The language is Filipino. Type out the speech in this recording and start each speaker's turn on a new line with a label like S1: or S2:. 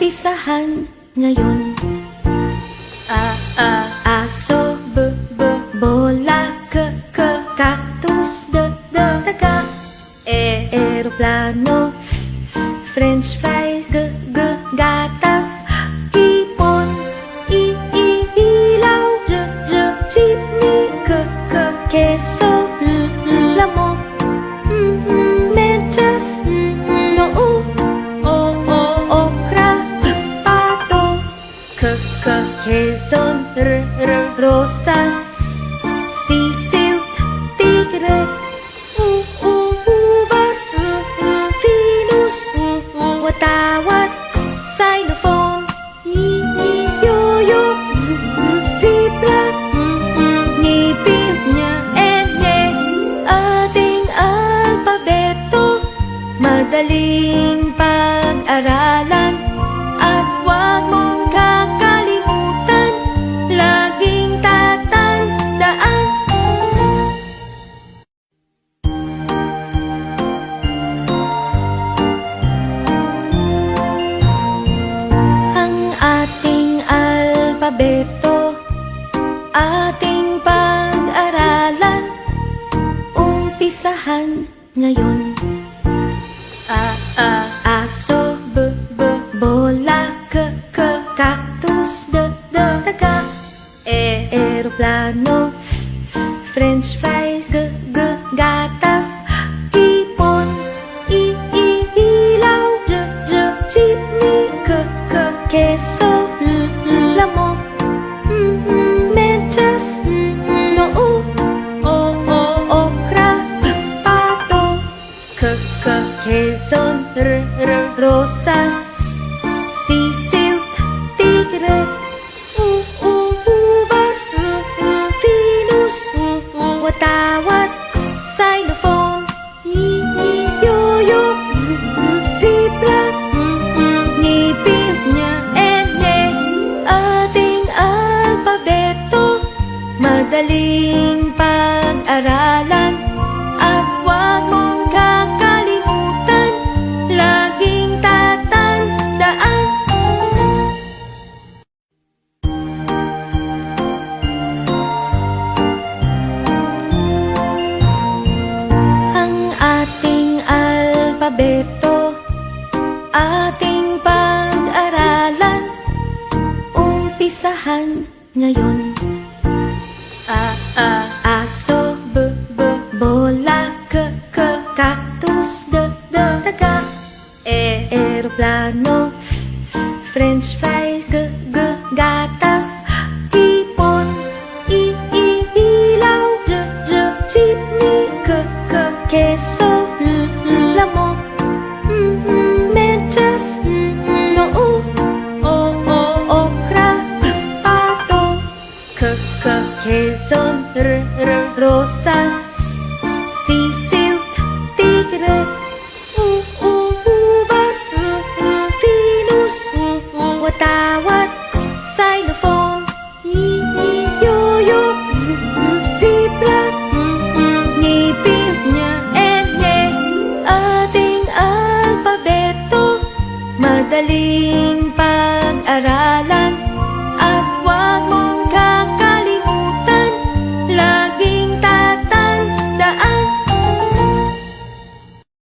S1: umpisahan ngayon. Aso, bola, cactus, daga, eroplano, french fries, gatas, hipon, ilaw, jeepney, keso, lamok, medyas, noo, okra, pato, quezon, rosas, sisiw, tigre, ubas, Venus, watawat, xylophone, yoyo, zebra, ngipin, enye, ating alpabeto, madaling pag-aralan, at huwag mong kakalimutan, laging tatandaan. Ang ating alpabeto, ating pag-aralan, umpisahan ngayon. Aso, bola, cactus, daga, eroplano, french fries, gatas, hipon, ilaw, jeepney, keso, lamok, medyas, noo, okra, pato, quezon, rosas, sisiw, tigre, ubas, Venus, watawat, xylophone, yoyo, zebra, ngipin, enye, ating alpabeto, madaling pag-aralan, at huwag mong kakalimutan, laging tatandaan. Ang ating alpabeto, ating pag-aralan, umpisahan ngayon. Aso, bola, cactus, daga, eroplano, french fries,